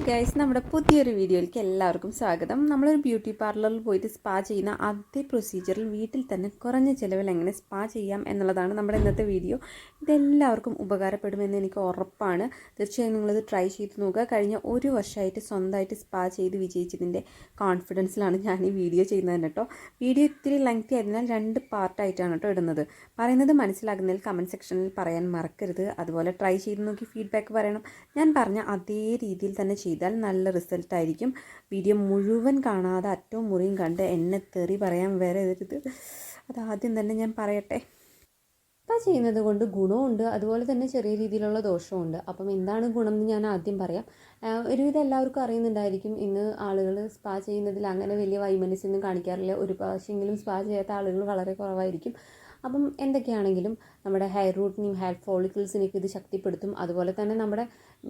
Guys, നമ്മുടെ പുതിയൊരു വീഡിയോയിലേക്ക് എല്ലാവർക്കും സ്വാഗതം. നമ്മളൊരു ബ്യൂട്ടി പാർലറിൽ പോയിട്ട് സ്പാ ചെയ്യുന്ന അതേ പ്രൊസീജിയറിൽ വീട്ടിൽ തന്നെ കുറഞ്ഞ ചിലവിൽ എങ്ങനെ സ്പാ ചെയ്യാം എന്നുള്ളതാണ് നമ്മുടെ ഇന്നത്തെ വീഡിയോ. ഇതെല്ലാവർക്കും ഉപകാരപ്പെടുമെന്ന് എനിക്ക് ഉറപ്പാണ്. തീർച്ചയായും നിങ്ങളിത് ട്രൈ ചെയ്ത് നോക്കുക. കഴിഞ്ഞ ഒരു വർഷമായിട്ട് സ്വന്തമായിട്ട് സ്പാ ചെയ്ത് വിജയിച്ചതിൻ്റെ കോൺഫിഡൻസിലാണ് ഞാൻ ഈ വീഡിയോ ചെയ്യുന്നത് കേട്ടോ. വീഡിയോ ഇത്തിരി ലെങ്തി ആയതിനാൽ 2 പാർട്ടായിട്ടാണ് കേട്ടോ ഇടുന്നത്. പറയുന്നത് മനസ്സിലാകുന്നതിൽ കമൻറ്റ് സെക്ഷനിൽ പറയാൻ മറക്കരുത്. അതുപോലെ ട്രൈ ചെയ്ത് നോക്കി ഫീഡ്ബാക്ക് പറയണം. ഞാൻ പറഞ്ഞ അതേ രീതിയിൽ തന്നെ ചെയ്താൽ നല്ല റിസൾട്ടായിരിക്കും. വീഡിയോ മുഴുവൻ കാണാതെ അറ്റവും മുറിയും കണ്ട് എന്നെ തെറി പറയാൻ വരരുത്. അതാദ്യം തന്നെ ഞാൻ പറയട്ടെ. സ്പാ ചെയ്യുന്നത് കൊണ്ട് ഗുണമുണ്ട്, അതുപോലെ തന്നെ ചെറിയ രീതിയിലുള്ള ദോഷമുണ്ട്. അപ്പം എന്താണ് ഗുണം എന്ന് ഞാൻ ആദ്യം പറയാം. ഒരുവിധം എല്ലാവർക്കും അറിയുന്നുണ്ടായിരിക്കും, ഇന്ന് ആളുകൾ സ്പാ ചെയ്യുന്നതിൽ അങ്ങനെ വലിയ വൈമനസ്യൊന്നും കാണിക്കാറില്ല. ഒരു പ്രാവശ്യമെങ്കിലും സ്പാ ചെയ്യാത്ത ആളുകൾ വളരെ കുറവായിരിക്കും. അപ്പം എന്തൊക്കെയാണെങ്കിലും നമ്മുടെ ഹെയർ റൂട്ടിനെയും ഹെയർ ഫോളിക്കിൾസിനെയൊക്കെ ഇത് ശക്തിപ്പെടുത്തും. അതുപോലെ തന്നെ നമ്മുടെ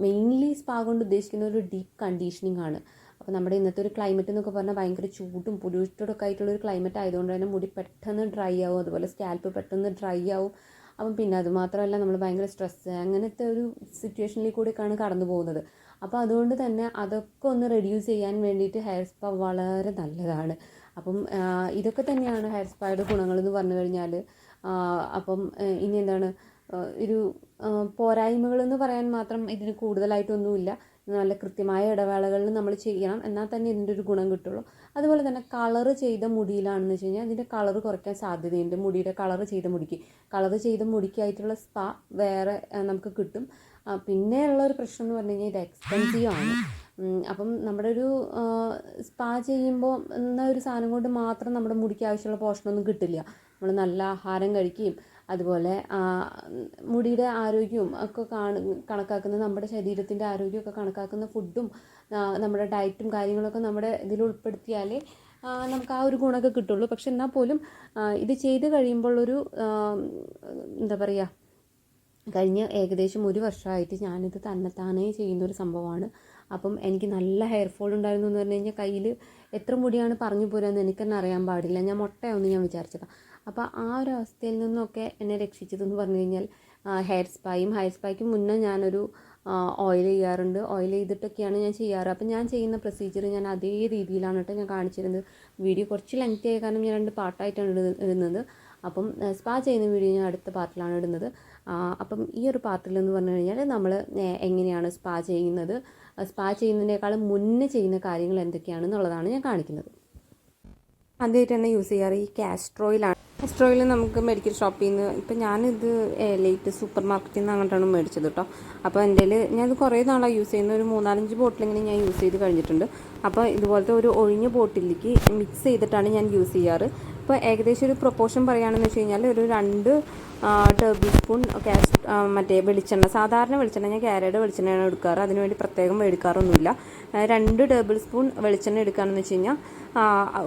മെയിൻലി സ്പാ കൊണ്ട് ഉദ്ദേശിക്കുന്ന ഒരു ഡീപ്പ് കണ്ടീഷനിങ് ആണ്. അപ്പോൾ നമ്മുടെ ഇന്നത്തെ ഒരു ക്ലൈമറ്റ് എന്നൊക്കെ പറഞ്ഞാൽ ഭയങ്കര ചൂടും പൊല്യൂട്ടഡൊക്കെ ആയിട്ടുള്ളൊരു ക്ലൈമറ്റ് ആയതുകൊണ്ട് തന്നെ മുടി പെട്ടെന്ന് ഡ്രൈ ആവും, അതുപോലെ സ്കാൽപ്പ് പെട്ടെന്ന് ഡ്രൈ ആവും. അപ്പം പിന്നെ അതുമാത്രമല്ല, നമ്മൾ ഭയങ്കര സ്ട്രെസ്സ് അങ്ങനത്തെ ഒരു സിറ്റുവേഷനിൽ കൂടെയൊക്കെയാണ് കടന്നു പോകുന്നത്. അപ്പോൾ അതുകൊണ്ട് തന്നെ അതൊക്കെ ഒന്ന് റെഡ്യൂസ് ചെയ്യാൻ വേണ്ടിയിട്ട് ഹെയർ സ്പാ വളരെ നല്ലതാണ്. അപ്പം ഇതൊക്കെ തന്നെയാണ് ഹെയർ സ്പായുടെ ഗുണങ്ങളെന്ന് പറഞ്ഞു കഴിഞ്ഞാൽ. അപ്പം ഇനി എന്താണ് ഒരു പോരായ്മകളെന്ന് പറയാൻ മാത്രം ഇതിന് കൂടുതലായിട്ടൊന്നുമില്ല. നല്ല കൃത്യമായ ഇടവേളകളിൽ നമ്മൾ ചെയ്യണം, എന്നാൽ തന്നെ ഇതിൻ്റെ ഒരു ഗുണം കിട്ടുള്ളൂ. അതുപോലെ തന്നെ കളറ് ചെയ്ത മുടിയിലാണെന്ന് വെച്ച് കഴിഞ്ഞാൽ അതിൻ്റെ കളറ് കുറയ്ക്കാൻ സാധ്യതയുണ്ട്. മുടിയുടെ കളറ് ചെയ്ത മുടിക്കായിട്ടുള്ള സ്പാ വേറെ നമുക്ക് കിട്ടും. പിന്നെയുള്ള ഒരു പ്രശ്നം എന്ന് പറഞ്ഞു കഴിഞ്ഞാൽ ഇത് എക്സ്പെൻസീവ് ആണ്. അപ്പം നമ്മുടെ ഒരു സ്പാ ചെയ്യുമ്പോൾ എന്ന ഒരു സാധനം കൊണ്ട് മാത്രം നമ്മുടെ മുടിക്ക് ആവശ്യമുള്ള പോഷണമൊന്നും കിട്ടില്ല. നമ്മൾ നല്ല ആഹാരം കഴിക്കുകയും അതുപോലെ മുടിയുടെ ആരോഗ്യവും ഒക്കെ കണക്കാക്കുന്ന, നമ്മുടെ ശരീരത്തിൻ്റെ ആരോഗ്യമൊക്കെ കണക്കാക്കുന്ന ഫുഡും നമ്മുടെ ഡയറ്റും കാര്യങ്ങളൊക്കെ നമ്മുടെ ഇതിൽ ഉൾപ്പെടുത്തിയാലേ നമുക്ക് ആ ഒരു ഗുണമൊക്കെ കിട്ടുള്ളൂ. പക്ഷെ എന്നാൽ പോലും ഇത് ചെയ്ത് കഴിയുമ്പോഴൊരു എന്താ പറയുക, കഴിഞ്ഞ ഏകദേശം ഒരു വർഷമായിട്ട് ഞാനിത് തന്നെത്താനേ ചെയ്യുന്നൊരു സംഭവമാണ്. അപ്പം എനിക്ക് നല്ല ഹെയർ ഫോൾ ഉണ്ടായിരുന്നു എന്ന് പറഞ്ഞു കഴിഞ്ഞാൽ കയ്യിൽ എത്ര മുടിയാണ് പറഞ്ഞു പോരാന്ന് എനിക്കെന്നെ അറിയാൻ പാടില്ല. ഞാൻ മുട്ടയാവുമെന്ന് ഞാൻ വിചാരിച്ചതാണ്. അപ്പോൾ ആ ഒരു അവസ്ഥയിൽ നിന്നൊക്കെ എന്നെ രക്ഷിച്ചതെന്ന് പറഞ്ഞു കഴിഞ്ഞാൽ ഹെയർ സ്പായ്ക്ക് മുന്നേ ഞാനൊരു ഓയിൽ ചെയ്യാറുണ്ട്. ഓയിൽ ചെയ്തിട്ടൊക്കെയാണ് ഞാൻ ചെയ്യാറ്. അപ്പം ഞാൻ ചെയ്യുന്ന പ്രൊസീജിയർ ഞാൻ അതേ രീതിയിലാണ് കേട്ടോ ഞാൻ കാണിച്ചിരുന്നത്. വീഡിയോ കുറച്ച് ലെങ്തി ആയ കാരണം ഞാൻ 2 പാർട്ടായിട്ടാണ് ഇടുന്നത്. അപ്പം സ്പാ ചെയ്യുന്ന വീഡിയോ ഞാൻ അടുത്ത പാർട്ടിലാണ് ഇടുന്നത്. അപ്പം ഈ ഒരു പാർട്ടിൽ എന്ന് പറഞ്ഞു കഴിഞ്ഞാൽ നമ്മൾ എങ്ങനെയാണ് സ്പാ ചെയ്യുന്നതിനേക്കാളും മുന്നേ ചെയ്യുന്ന കാര്യങ്ങൾ എന്തൊക്കെയാണെന്നുള്ളതാണ് ഞാൻ കാണിക്കുന്നത്. ആദ്യമായിട്ട് തന്നെ യൂസ് ചെയ്യാറ് ഈ കാസ്റ്റർ ഓയിലാണ്. കാസ്റ്റർ ഓയിൽ നമുക്ക് മെഡിക്കൽ ഷോപ്പിൽ നിന്ന്, ഇപ്പം ഞാനിത് ലൈറ്റ് സൂപ്പർ മാർക്കറ്റിൽ നിന്ന് അങ്ങോട്ടാണ് മേടിച്ചത് കേട്ടോ. അപ്പോൾ എൻ്റെ ഞാനിത് കുറേ നാളാണ് യൂസ് ചെയ്യുന്നത്. ഒരു 3-4 ബോട്ടിലിങ്ങനെ ഞാൻ യൂസ് ചെയ്ത് കഴിഞ്ഞിട്ടുണ്ട്. അപ്പോൾ ഇതുപോലത്തെ ഒരു ഒഴിഞ്ഞ ബോട്ടിലേക്ക് മിക്സ് ചെയ്തിട്ടാണ് ഞാൻ യൂസ് ചെയ്യാറ്. ഇപ്പോൾ ഏകദേശം ഒരു പ്രൊപ്പോർഷൻ പറയുകയാണെന്ന് വെച്ച് കഴിഞ്ഞാൽ ഒരു 2 ടേബിൾ സ്പൂൺ മറ്റേ വെളിച്ചെണ്ണ, സാധാരണ വെളിച്ചെണ്ണ, ഞാൻ കാരയുടെ വെളിച്ചെണ്ണയാണ് എടുക്കാറ്. അതിനുവേണ്ടി പ്രത്യേകം എടുക്കാറൊന്നുമില്ല. 2 ടേബിൾ സ്പൂൺ വെളിച്ചെണ്ണ എടുക്കുകയാണെന്ന് വെച്ച് കഴിഞ്ഞാൽ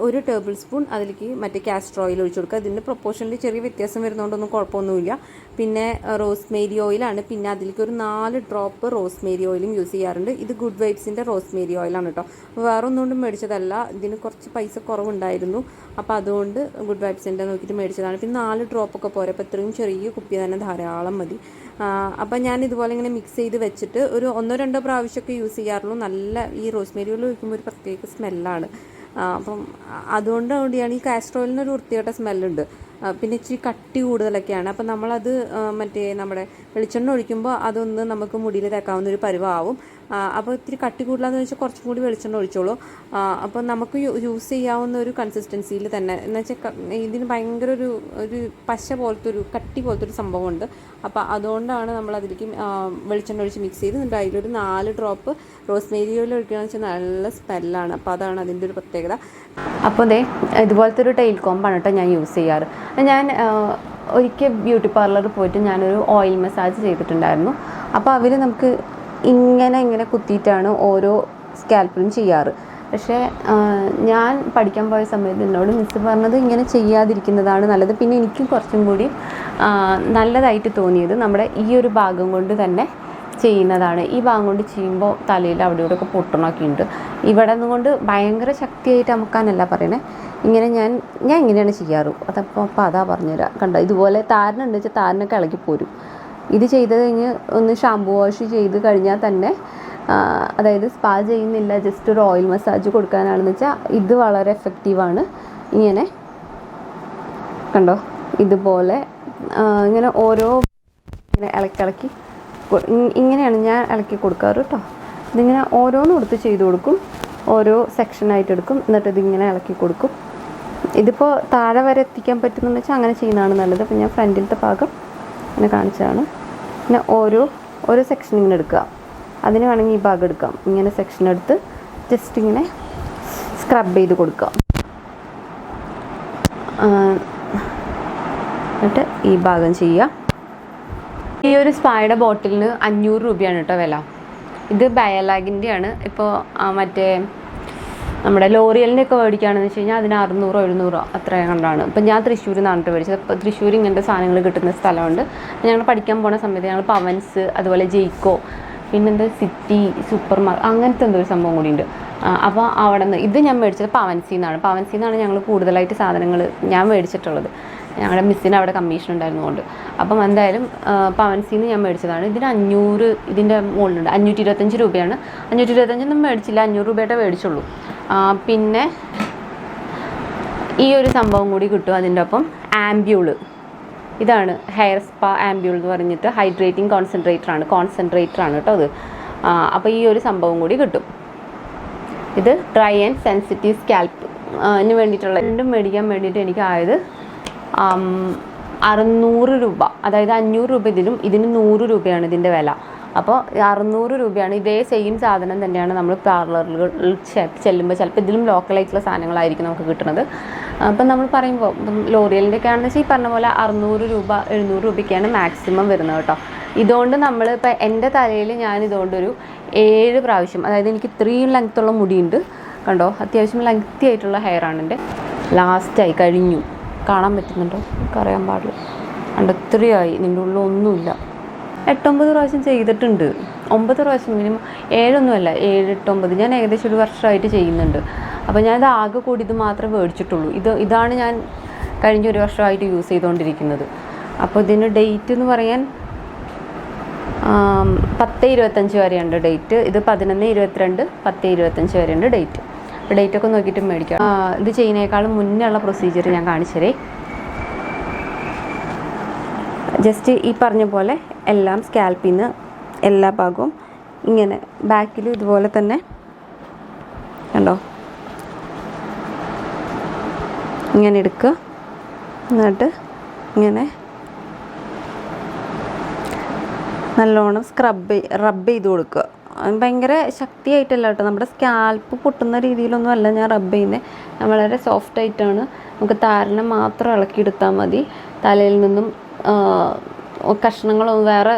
1 ടേബിൾ സ്പൂൺ അതിലേക്ക് മറ്റേ കാസ്റ്റർ ഓയിൽ ഒഴിച്ച് കൊടുക്കുക. ഇതിൻ്റെ പ്രൊപ്പോർഷനിൽ ചെറിയ വ്യത്യാസം വരുന്നതുകൊണ്ടൊന്നും കുഴപ്പമൊന്നുമില്ല. പിന്നെ റോസ്മേരി ഓയിലാണ്. പിന്നെ അതിലേക്ക് ഒരു 4 ഡ്രോപ്പ് റോസ്മേരി ഓയിലും യൂസ് ചെയ്യാറുണ്ട്. ഇത് ഗുഡ് വൈബ്സിൻ്റെ റോസ്മേരി ഓയിലാണ് കേട്ടോ. വേറെ ഒന്നുകൊണ്ടും മേടിച്ചതല്ല, ഇതിന് കുറച്ച് പൈസ കുറവുണ്ടായിരുന്നു. അപ്പോൾ അതുകൊണ്ട് ഗുഡ് വൈബ്സിൻ്റെ നോക്കിയിട്ട് മേടിച്ചതാണ്. പിന്നെ 4 ഡ്രോപ്പൊക്കെ പോരെ, അപ്പോൾ ഇത്രയും ചെറിയ കുപ്പി തന്നെ ധാരാളം മതി. അപ്പം ഞാൻ ഇതുപോലെ ഇങ്ങനെ മിക്സ് ചെയ്ത് വെച്ചിട്ട് ഒരു 1-2 പ്രാവശ്യമൊക്കെ യൂസ് ചെയ്യാറുള്ളൂ. നല്ല ഈ റോസ്മേരി ഓയിൽ ഒഴിക്കുമ്പോൾ ഒരു പ്രത്യേക സ്മെല്ലാണ്. അപ്പം അതുകൊണ്ടുകൂടിയാണ് ഈ കാസ്റ്റർ ഓയിലിനൊരു വൃത്തികെട്ട സ്മെല്ലുണ്ട്. പിന്നെ ഇച്ചിരി കട്ടി കൂടുതലൊക്കെയാണ്. അപ്പം നമ്മളത് മറ്റേ നമ്മുടെ വെളിച്ചെണ്ണ ഒഴിക്കുമ്പോൾ അതൊന്ന് നമുക്ക് മുടിയിൽ തേക്കാവുന്നൊരു പരുവാവും. അപ്പോൾ ഇത്തിരി കട്ടി കൂടുതലാന്ന് വെച്ചാൽ കുറച്ചും കൂടി വെളിച്ചെണ്ണ ഒഴിച്ചോളൂ. അപ്പോൾ നമുക്ക് യൂസ് ചെയ്യാവുന്ന ഒരു കൺസിസ്റ്റൻസിയിൽ തന്നെ, എന്ന് വെച്ചാൽ ഇതിന് ഭയങ്കര ഒരു പശ പോലത്തെ ഒരു കട്ടി പോലത്തെ ഒരു സംഭവമുണ്ട്. അപ്പോൾ അതുകൊണ്ടാണ് നമ്മളതിലേക്ക് വെളിച്ചെണ്ണ ഒഴിച്ച് മിക്സ് ചെയ്ത് എന്നിട്ട് അതിലൊരു 4 ഡ്രോപ്പ് റോസ്മേരി ഓയിൽ ഒഴിക്കുകയെന്ന് വെച്ചാൽ നല്ല സ്മെല്ലാണ്. അപ്പോൾ അതാണ് അതിൻ്റെ ഒരു പ്രത്യേകത. അപ്പോൾ ഇതുപോലത്തെ ഒരു ടെയിൽ കോമ്പാണ് കേട്ടോ ഞാൻ യൂസ് ചെയ്യാറ്. ഞാൻ ഒരിക്കൽ ബ്യൂട്ടി പാർലറിൽ പോയിട്ട് ഞാനൊരു ഓയിൽ മസാജ് ചെയ്തിട്ടുണ്ടായിരുന്നു. അപ്പോൾ അവർ നമുക്ക് ഇങ്ങനെ കുത്തിയിട്ടാണ് ഓരോ സ്കാൽപ്പിലും ചെയ്യാറ്. പക്ഷേ ഞാൻ പഠിക്കാൻ പോയ സമയത്ത് എന്നോട് മിസ്സ് പറഞ്ഞത് ഇങ്ങനെ ചെയ്യാതിരിക്കുന്നതാണ് നല്ലത്. പിന്നെ എനിക്കും കുറച്ചും കൂടി നല്ലതായിട്ട് തോന്നിയത് നമ്മുടെ ഈ ഒരു ഭാഗം കൊണ്ട് തന്നെ ചെയ്യുന്നതാണ്. ഈ ഭാഗം കൊണ്ട് ചെയ്യുമ്പോൾ തലയിൽ അവിടെ ഇവിടെയൊക്കെ പൊട്ടണമൊക്കെ ഉണ്ട്. ഇവിടെ നിന്നുകൊണ്ട് ഭയങ്കര ശക്തിയായിട്ട് അമുക്കാനല്ല പറയണേ. ഇങ്ങനെ ഞാൻ ഇങ്ങനെയാണ് ചെയ്യാറ്. അപ്പോൾ അതാ പറഞ്ഞുതരാം. കണ്ടോ, ഇതുപോലെ താരനുണ്ട് വെച്ചാൽ താരനൊക്കെ ഇളകിപ്പോരും. ഇത് ചെയ്ത് കഴിഞ്ഞ് ഒന്ന് ഷാമ്പു വാഷ് ചെയ്ത് കഴിഞ്ഞാൽ തന്നെ അതായത് സ്പാ ചെയ്യുന്നില്ല, ജസ്റ്റ് ഒരു ഓയിൽ മസാജ് കൊടുക്കാനാണെന്ന് വെച്ചാൽ ഇത് വളരെ എഫക്റ്റീവാണ്. ഇങ്ങനെ കണ്ടോ, ഇതുപോലെ ഇങ്ങനെ ഓരോ ഇങ്ങനെ ഇളക്കി ഇങ്ങനെയാണ് ഞാൻ ഇളക്കി കൊടുക്കാറ് കേട്ടോ. ഇതിങ്ങനെ ഓരോന്നും എടുത്ത് ചെയ്ത് കൊടുക്കും, ഓരോ സെക്ഷനായിട്ട് എടുക്കും, എന്നിട്ട് ഇതിങ്ങനെ ഇളക്കി കൊടുക്കും. ഇതിപ്പോൾ താഴെ വരെ എത്തിക്കാൻ പറ്റുമെന്ന് വെച്ചാൽ അങ്ങനെ ചെയ്യുന്നതാണ് നല്ലത്. അപ്പോൾ ഞാൻ ഫ്രണ്ടിലത്തെ ഭാഗം ഇങ്ങനെ കാണിച്ചതാണ്. പിന്നെ ഓരോ സെക്ഷൻ ഇങ്ങനെ എടുക്കുക, അതിന് വേണമെങ്കിൽ ഈ ഭാഗം എടുക്കാം. ഇങ്ങനെ സെക്ഷൻ എടുത്ത് ജസ്റ്റ് ഇങ്ങനെ സ്ക്രബ് ചെയ്ത് കൊടുക്കുക. എന്നിട്ട് ഈ ഭാഗം ചെയ്യുക. ഈ ഒരു സ്പായുടെ ബോട്ടിലിന് 500 രൂപയാണ് കേട്ടോ വില. ഇത് ബയലാഗിൻ്റെയാണ്. ഇപ്പോൾ മറ്റേ നമ്മുടെ ലോറിയലിൻ്റെ ഒക്കെ മേടിക്കുകയാണെന്ന് വെച്ച് കഴിഞ്ഞാൽ അതിന് 600-700 അത്രയും കണ്ടാണ്. ഇപ്പം ഞാൻ തൃശ്ശൂരിൽ നിന്നാണ് മേടിച്ചത്. അപ്പോൾ തൃശ്ശൂർ ഇങ്ങനത്തെ സാധനങ്ങൾ കിട്ടുന്ന സ്ഥലമുണ്ട്. ഞങ്ങൾ പഠിക്കാൻ പോകുന്ന സമയത്ത് ഞങ്ങൾ പവൻസ്, അതുപോലെ ജെയ്ക്കോ, പിന്നെന്താ സിറ്റി സൂപ്പർ മാർക്കറ്റ് അങ്ങനത്തെ എന്തോ ഒരു സംഭവം കൂടിയുണ്ട്. അപ്പോൾ അവിടെ നിന്ന് ഇത് ഞാൻ മേടിച്ചത് പവൻസിൽ നിന്നാണ് ഞങ്ങൾ കൂടുതലായിട്ട് സാധനങ്ങൾ ഞാൻ മേടിച്ചിട്ടുള്ളത്. ഞങ്ങളുടെ മിസ്സിന് അവിടെ കമ്മീഷൻ ഉണ്ടായിരുന്നുകൊണ്ട്. അപ്പം എന്തായാലും പവൻസിൽ നിന്ന് ഞാൻ മേടിച്ചതാണ്. ഇതിന് 500, ഇതിൻ്റെ മുകളിലുണ്ട് 525 രൂപയാണ്. 525 മേടിച്ചില്ല, 500 രൂപയുടെ മേടിച്ചുള്ളൂ. പിന്നെ ഈ ഒരു സംഭവം കൂടി കിട്ടും അതിൻ്റെ ഒപ്പം. ആംബ്യൂള്, ഇതാണ് ഹെയർ സ്പാ ആംബ്യൂൾ എന്ന് പറഞ്ഞിട്ട് ഹൈഡ്രേറ്റിംഗ് കോൺസെൻട്രേറ്ററാണ് കേട്ടോ അത്. അപ്പോൾ ഈ ഒരു സംഭവം കൂടി കിട്ടും. ഇത് ഡ്രൈ ആൻഡ് സെൻസിറ്റീവ് സ്കാൽപ്പിന് വേണ്ടിയിട്ടുള്ള രണ്ടും മേടിക്കാൻ വേണ്ടിയിട്ട് എനിക്കായത് 600 രൂപ. അതായത് 500 രൂപ ഇതിന് 100 രൂപയാണ് ഇതിൻ്റെ വില. അപ്പോൾ 600 രൂപയാണ്. ഇതേ സെയിം സാധനം തന്നെയാണ് നമ്മൾ പാർലറുകളിൽ ചെല്ലുമ്പോൾ ചിലപ്പോൾ ഇതിലും ലോക്കലായിട്ടുള്ള സാധനങ്ങളായിരിക്കും നമുക്ക് കിട്ടുന്നത്. അപ്പം നമ്മൾ പറയുമ്പോൾ ലോറിയലിൻ്റെ ഒക്കെ ആണെന്ന് വെച്ചാൽ ഈ പറഞ്ഞ പോലെ 600 രൂപ 700 രൂപയ്ക്കാണ് മാക്സിമം വരുന്നത് കേട്ടോ. ഇതുകൊണ്ട് നമ്മൾ ഇപ്പോൾ എൻ്റെ തലയിൽ ഞാൻ ഇതുകൊണ്ടൊരു 7 പ്രാവശ്യം, അതായത് എനിക്ക് ഇത്രയും ലെങ്ത്തുള്ള മുടിയുണ്ട് കണ്ടോ, അത്യാവശ്യം ലെങ്തി ആയിട്ടുള്ള ഹെയറാണ് എൻ്റെ. ലാസ്റ്റായി കഴിഞ്ഞു, കാണാൻ പറ്റുന്നുണ്ടോ അറിയാൻ പാടില്ല. കണ്ടോ ഇത്രയായി, നിൻ്റെ ഉള്ളിൽ ഒന്നുമില്ല. 8-9 പ്രാവശ്യം ചെയ്തിട്ടുണ്ട്. 9 പ്രാവശ്യം മിനിമം, 7 7, 8, 9 ഞാൻ ഏകദേശം 1 വർഷമായിട്ട് ചെയ്യുന്നുണ്ട്. അപ്പോൾ ഞാനിത് ആകെ കൂടി ഇത് മാത്രമേ മേടിച്ചിട്ടുള്ളൂ. ഇതാണ് ഞാൻ കഴിഞ്ഞ 1 വർഷമായിട്ട് യൂസ് ചെയ്തുകൊണ്ടിരിക്കുന്നത്. അപ്പോൾ ഇതിന് ഡേറ്റ് എന്ന് പറയാൻ 10/25 വരെയുണ്ട് ഡേറ്റ്. ഇത് 11/22, 10/25 വരെയുണ്ട് ഡേറ്റ്. അപ്പോൾ ഡേറ്റൊക്കെ നോക്കിയിട്ട് മേടിക്കാം. ഇത് ചെയ്യുന്നതിനേക്കാളും മുന്നേ ഉള്ള പ്രൊസീജിയർ ഞാൻ കാണിച്ചതേ. ജസ്റ്റ് ഈ പറഞ്ഞ പോലെ എല്ലാം സ്കാൽപ്പിൽ നിന്ന് എല്ലാ ഭാഗവും ഇങ്ങനെ ബാക്കിൽ ഇതുപോലെ തന്നെ കണ്ടോ ഇങ്ങനെ എടുക്കുക. എന്നിട്ട് ഇങ്ങനെ നല്ലോണം റബ്ബ് ചെയ്ത് കൊടുക്കുക. ഭയങ്കര ശക്തിയായിട്ടല്ല കേട്ടോ, നമ്മുടെ സ്കാൽപ്പ് പൊട്ടുന്ന രീതിയിലൊന്നും അല്ല ഞാൻ റബ്ബ് ചെയ്യുന്നത്. വളരെ സോഫ്റ്റായിട്ടാണ്. നമുക്ക് താരനെ മാത്രം ഇളക്കിയെടുത്താൽ മതി. തലയിൽ നിന്നും കഷ്ണങ്ങളൊന്നും വേറെ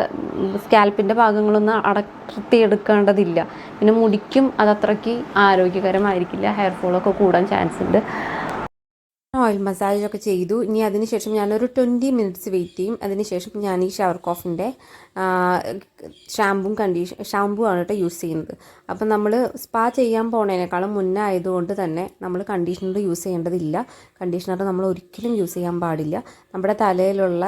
സ്കാൽപ്പിൻ്റെ ഭാഗങ്ങളൊന്നും അടർത്തിയെടുക്കേണ്ടതില്ല. പിന്നെ മുടിക്കും അതത്രയ്ക്ക് ആരോഗ്യകരമായിരിക്കില്ല, ഹെയർ ഫോളൊക്കെ കൂടാൻ ചാൻസ് ഉണ്ട്. ഓയിൽ മസാജൊക്കെ ചെയ്തു. ഇനി അതിനുശേഷം ഞാനൊരു 20 മിനിറ്റ്സ് വെയിറ്റ് ചെയ്യും. അതിനുശേഷം ഞാൻ ഈ ഷവർ കോഫിൻ്റെ ഷാമ്പൂ ആണ് കേട്ടോ യൂസ് ചെയ്യുന്നത്. അപ്പം നമ്മൾ സ്പാ ചെയ്യാൻ പോണതിനേക്കാളും മുന്നേ ആയതുകൊണ്ട് തന്നെ നമ്മൾ കണ്ടീഷണർ യൂസ് ചെയ്യേണ്ടതില്ല. കണ്ടീഷണർ നമ്മൾ ഒരിക്കലും യൂസ് ചെയ്യാൻ പാടില്ല. നമ്മുടെ തലയിലുള്ള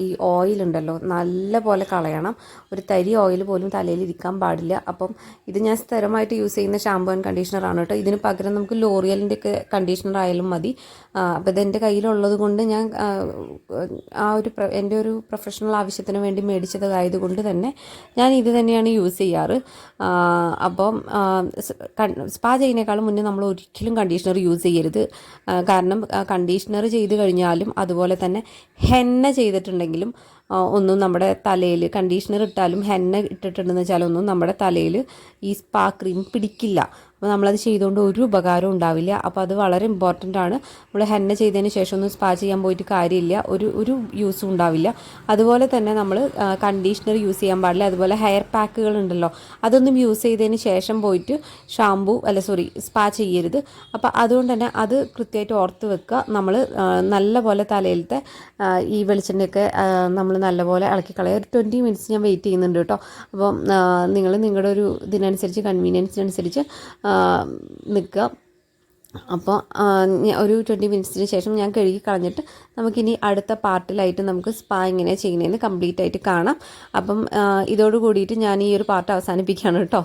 ഈ ഓയിൽ ഉണ്ടല്ലോ നല്ല പോലെ കളയണം. ഒരു തരി ഓയിൽ പോലും തലയിൽ ഇരിക്കാൻ പാടില്ല. അപ്പം ഇത് ഞാൻ സ്ഥിരമായിട്ട് യൂസ് ചെയ്യുന്ന ഷാമ്പൂ ആൻഡ് കണ്ടീഷണറാണ് കേട്ടോ. ഇതിന് പകരം നമുക്ക് ലോറിയലിൻ്റെ ഒക്കെ കണ്ടീഷണർ ആയാലും മതി. അപ്പോൾ ഇതെൻ്റെ കയ്യിലുള്ളത് കൊണ്ട് ഞാൻ എൻ്റെ ഒരു പ്രൊഫഷണൽ ആവശ്യത്തിന് വേണ്ടി മേടിച്ചതായതുകൊണ്ട് തന്നെ ഞാൻ ഇത് തന്നെയാണ് യൂസ് ചെയ്യാറ്. അപ്പം സ്പാ ചെയ്യുന്നതിനേക്കാളും മുന്നേ നമ്മൾ ഒരിക്കലും കണ്ടീഷണർ യൂസ് ചെയ്യരുത്. കാരണം കണ്ടീഷണർ ചെയ്ത് കഴിഞ്ഞാലും അതുപോലെ തന്നെ ഹെന്ന ചെയ്തിട്ടുണ്ടെങ്കിലും ഒന്നും നമ്മുടെ തലയിൽ കണ്ടീഷണർ ഇട്ടാലും ഹെന്ന ഇട്ടിട്ടുണ്ടെന്ന് വെച്ചാൽ ഒന്നും നമ്മുടെ തലയിൽ ഈ സ്പാ ക്രീം പിടിക്കില്ല. അപ്പോൾ നമ്മളത് ചെയ്തുകൊണ്ട് ഒരു ഉപകാരവും ഉണ്ടാവില്ല. അപ്പോൾ അത് വളരെ ഇമ്പോർട്ടൻ്റ് ആണ്. നമ്മൾ ഹെന്ന ചെയ്തതിന് ശേഷം ഒന്നും സ്പാ ചെയ്യാൻ പോയിട്ട് കാര്യമില്ല, ഒരു യൂസും ഉണ്ടാവില്ല. അതുപോലെ തന്നെ നമ്മൾ കണ്ടീഷണർ യൂസ് ചെയ്യാൻ പാടില്ല. അതുപോലെ ഹെയർ പാക്കുകൾ ഉണ്ടല്ലോ, അതൊന്നും യൂസ് ചെയ്തതിന് ശേഷം പോയിട്ട് സ്പാ ചെയ്യരുത്. അപ്പോൾ അതുകൊണ്ട് തന്നെ അത് കൃത്യമായിട്ട് ഓർത്ത് വെക്കുക. നമ്മൾ നല്ല പോലെ തലയിലത്തെ ഈ വെളിച്ചെണ്ണയൊക്കെ നമ്മൾ നല്ലപോലെ ഇളക്കി കളയുക. ഒരു 20 മിനിറ്റ്സ് ഞാൻ വെയിറ്റ് ചെയ്യുന്നുണ്ട് കേട്ടോ. അപ്പം നിങ്ങൾ നിങ്ങളുടെ ഒരു ഇതിനനുസരിച്ച് കൺവീനിയൻസിനനുസരിച്ച് നിൽക്കുക. അപ്പോൾ ഒരു 20 മിനിറ്റ്സിന് ശേഷം ഞാൻ കഴുകി കളഞ്ഞിട്ട് നമുക്കിനി അടുത്ത പാർട്ടിലായിട്ട് നമുക്ക് സ്പാ എങ്ങനെയാണ് ചെയ്യുന്നതെന്ന് കംപ്ലീറ്റ് ആയിട്ട് കാണാം. അപ്പം ഇതോട് കൂടിയിട്ട് ഞാൻ ഈ ഒരു പാർട്ട് അവസാനിപ്പിക്കുകയാണ് കേട്ടോ.